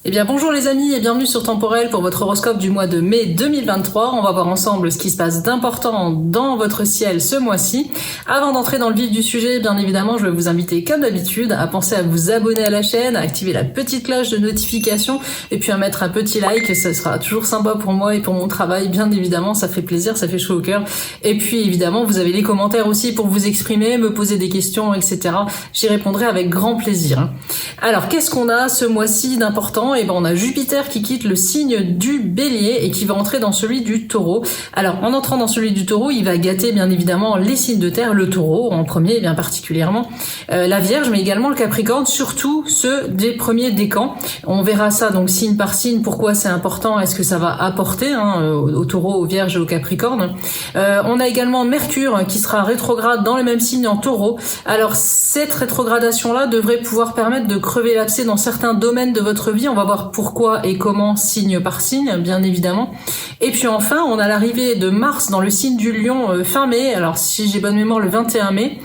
Eh bien bonjour les amis et bienvenue sur Temporel pour votre horoscope du mois de mai 2023. On va voir ensemble ce qui se passe d'important dans votre ciel ce mois-ci. Avant d'entrer dans le vif du sujet, bien évidemment, je vais vous inviter comme d'habitude à penser à vous abonner à la chaîne, à activer la petite cloche de notification et puis à mettre un petit like. Ça sera toujours sympa pour moi et pour mon travail, bien évidemment, ça fait plaisir, ça fait chaud au cœur. Et puis évidemment, vous avez les commentaires aussi pour vous exprimer, me poser des questions, etc. J'y répondrai avec grand plaisir. Alors, qu'est-ce qu'on a ce mois-ci d'important ? Et ben on a Jupiter qui quitte le signe du Bélier et qui va entrer dans celui du Taureau. Alors en entrant dans celui du Taureau, il va gâter bien évidemment les signes de terre, le Taureau en premier bien particulièrement, la Vierge mais également le Capricorne, surtout ceux des premiers décans. On verra ça donc signe par signe, pourquoi c'est important, est-ce que ça va apporter au Taureau, aux Vierges et au Capricorne. On a également Mercure qui sera rétrograde dans le même signe en Taureau. Alors cette rétrogradation là devrait pouvoir permettre de crever l'abcès dans certains domaines de votre vie. On va voir pourquoi et comment signe par signe, bien évidemment. Et puis enfin, on a l'arrivée de Mars dans le signe du Lion fin mai, alors si j'ai bonne mémoire le 21 mai,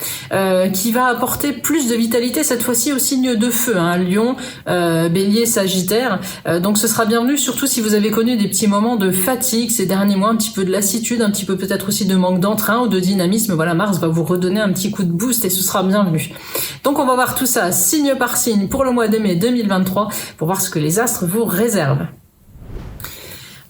qui va apporter plus de vitalité cette fois-ci au signe de feu, Lion, Bélier, Sagittaire. Donc ce sera bienvenu, surtout si vous avez connu des petits moments de fatigue ces derniers mois, un petit peu de lassitude, un petit peu peut-être aussi de manque d'entrain ou de dynamisme. Voilà, Mars va vous redonner un petit coup de boost et ce sera bienvenu. Donc on va voir tout ça signe par signe pour le mois de mai 2023 pour voir ce que les astres vous réservent.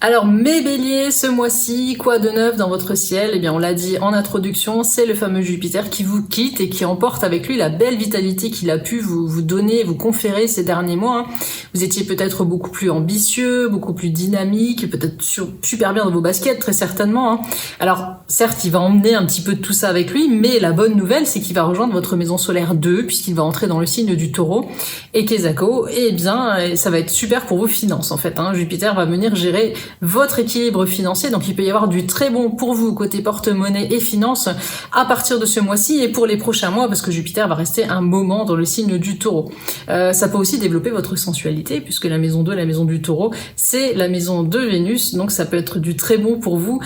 Alors mes béliers, ce mois-ci, quoi de neuf dans votre ciel? Eh bien on l'a dit en introduction, c'est le fameux Jupiter qui vous quitte et qui emporte avec lui la belle vitalité qu'il a pu vous donner, vous conférer ces derniers mois. Vous étiez peut-être beaucoup plus ambitieux, beaucoup plus dynamique, peut-être super bien dans vos baskets, très certainement. Alors certes, il va emmener un petit peu de tout ça avec lui, mais la bonne nouvelle, c'est qu'il va rejoindre votre maison solaire 2, puisqu'il va entrer dans le signe du Taureau et Kesako. Et bien, ça va être super pour vos finances en fait. Jupiter va venir gérer votre équilibre financier, donc il peut y avoir du très bon pour vous côté porte-monnaie et finances à partir de ce mois-ci et pour les prochains mois, parce que Jupiter va rester un moment dans le signe du Taureau. Ça peut aussi développer votre sensualité, puisque la maison 2, la maison du Taureau, c'est la maison de Vénus, donc ça peut être du très bon pour vous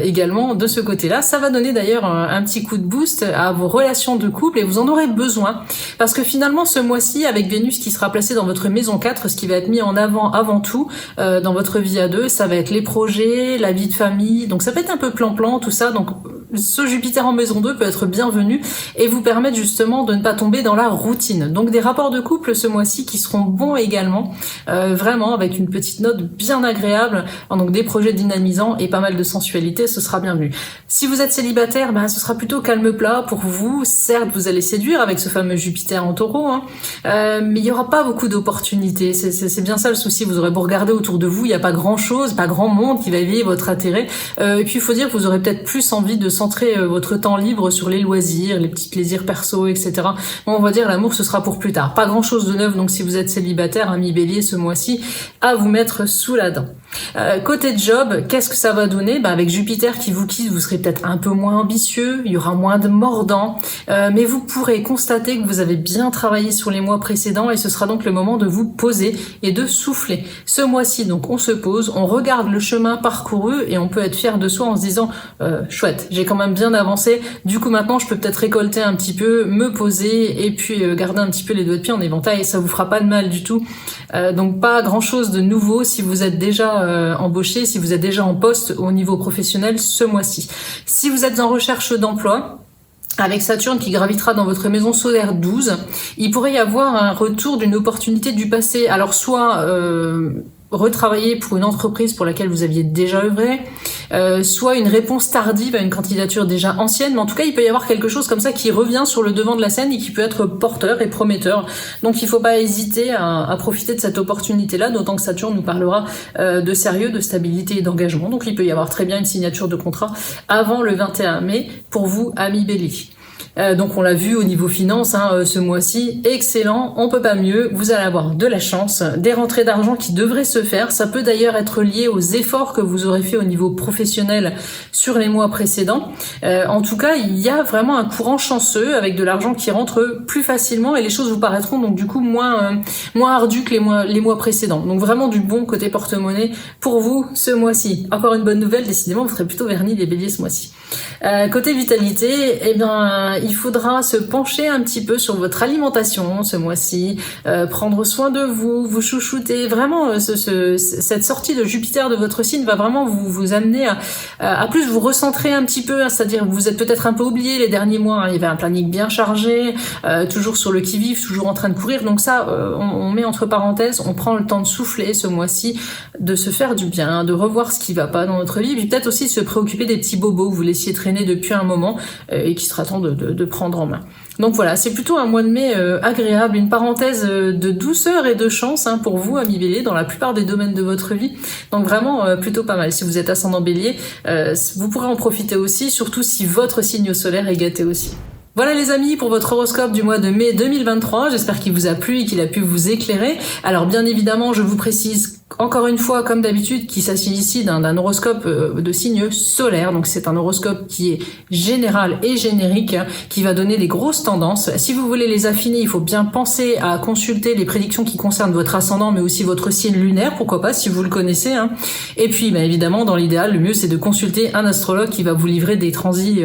également de ce côté-là. Ça va donner d'ailleurs un petit coup de boost à vos relations de couple et vous en aurez besoin, parce que finalement ce mois-ci, avec Vénus qui sera placée dans votre maison 4, ce qui va être mis en avant tout dans votre vie à deux, ça va être les projets, la vie de famille, donc ça peut être un peu plan-plan, tout ça, donc ce Jupiter en maison 2 peut être bienvenu et vous permettre justement de ne pas tomber dans la routine. Donc des rapports de couple ce mois-ci qui seront bons également, vraiment avec une petite note bien agréable, donc des projets dynamisants et pas mal de sensualité, ce sera bienvenu. Si vous êtes célibataire, ce sera plutôt calme plat pour vous. Certes, vous allez séduire avec ce fameux Jupiter en Taureau, mais il n'y aura pas beaucoup d'opportunités. C'est bien ça le souci, vous aurez beau regarder autour de vous, il n'y a pas grand-chose, pas grand monde qui va éveiller votre intérêt. Et puis il faut dire que vous aurez peut-être plus envie de centrer votre temps libre sur les loisirs, les petits plaisirs perso, etc. Bon, on va dire l'amour ce sera pour plus tard. Pas grand-chose de neuf, donc si vous êtes célibataire, ami Bélier ce mois-ci, à vous mettre sous la dent. Côté job, qu'est-ce que ça va donner? Avec Jupiter qui vous quitte, vous serez peut-être un peu moins ambitieux, il y aura moins de mordants, mais vous pourrez constater que vous avez bien travaillé sur les mois précédents et ce sera donc le moment de vous poser et de souffler. Ce mois-ci, donc on se pose, on regarde le chemin parcouru et on peut être fier de soi en se disant chouette, j'ai quand même bien avancé, du coup maintenant je peux peut-être récolter un petit peu, me poser et puis garder un petit peu les doigts de pied en éventail et ça vous fera pas de mal du tout. Donc pas grand-chose de nouveau si vous êtes déjà embauché, si vous êtes déjà en poste au niveau professionnel ce mois-ci. Si vous êtes en recherche d'emploi, avec Saturne qui gravitera dans votre maison solaire 12, il pourrait y avoir un retour d'une opportunité du passé. Alors soit retravailler pour une entreprise pour laquelle vous aviez déjà œuvré, soit une réponse tardive à une candidature déjà ancienne, mais en tout cas il peut y avoir quelque chose comme ça qui revient sur le devant de la scène et qui peut être porteur et prometteur. Donc il faut pas hésiter à profiter de cette opportunité-là, d'autant que Saturne nous parlera de sérieux, de stabilité et d'engagement. Donc il peut y avoir très bien une signature de contrat avant le 21 mai pour vous, amis Bélier. Donc on l'a vu au niveau finance ce mois-ci, excellent, on peut pas mieux, vous allez avoir de la chance, des rentrées d'argent qui devraient se faire, ça peut d'ailleurs être lié aux efforts que vous aurez fait au niveau professionnel sur les mois précédents. En tout cas, il y a vraiment un courant chanceux avec de l'argent qui rentre plus facilement et les choses vous paraîtront donc du coup moins ardues que les mois précédents. Donc vraiment du bon côté porte-monnaie pour vous ce mois-ci. Encore une bonne nouvelle, décidément vous serez plutôt vernis les béliers ce mois-ci. Côté vitalité, eh bien, il faudra se pencher un petit peu sur votre alimentation ce mois-ci, prendre soin de vous, vous chouchouter. Vraiment, cette sortie de Jupiter de votre signe va vraiment vous amener à plus vous recentrer un petit peu, hein, c'est-à-dire que vous êtes peut-être un peu oublié les derniers mois, hein, il y avait un planning bien chargé, toujours sur le qui-vive, toujours en train de courir. Donc ça, on met entre parenthèses, on prend le temps de souffler ce mois-ci, de se faire du bien, de revoir ce qui va pas dans notre vie, puis peut-être aussi de se préoccuper des petits bobos que vous laissiez traîner depuis un moment et qu'il sera temps de prendre en main. Donc voilà, c'est plutôt un mois de mai agréable, une parenthèse de douceur et de chance, hein, pour vous, amis Bélier, dans la plupart des domaines de votre vie. Donc vraiment plutôt pas mal. Si vous êtes ascendant Bélier, vous pourrez en profiter aussi, surtout si votre signe solaire est gâté aussi. Voilà les amis pour votre horoscope du mois de mai 2023, j'espère qu'il vous a plu et qu'il a pu vous éclairer. Alors bien évidemment, je vous précise encore une fois, comme d'habitude, qu'il s'agit ici d'un horoscope de signe solaire, donc c'est un horoscope qui est général et générique, hein, qui va donner des grosses tendances. Si vous voulez les affiner, il faut bien penser à consulter les prédictions qui concernent votre ascendant, mais aussi votre signe lunaire, pourquoi pas, si vous le connaissez, hein. Et puis, bah, évidemment, dans l'idéal, le mieux c'est de consulter un astrologue qui va vous livrer des transits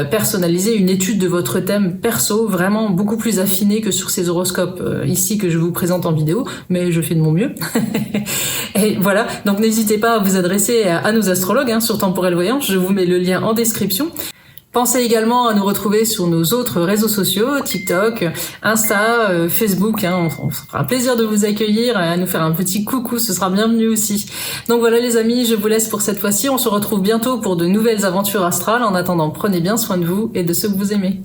personnalisés, une étude de votre thème perso, vraiment beaucoup plus affinée que sur ces horoscopes ici que je vous présente en vidéo, mais je fais de mon mieux. Et voilà, donc n'hésitez pas à vous adresser à nos astrologues, hein, sur Temporel Voyance, je vous mets le lien en description. Pensez également à nous retrouver sur nos autres réseaux sociaux, TikTok, Insta, Facebook, hein, on fera un plaisir de vous accueillir, à nous faire un petit coucou, ce sera bienvenu aussi. Donc voilà les amis, je vous laisse pour cette fois-ci, on se retrouve bientôt pour de nouvelles aventures astrales. En attendant, prenez bien soin de vous et de ceux que vous aimez.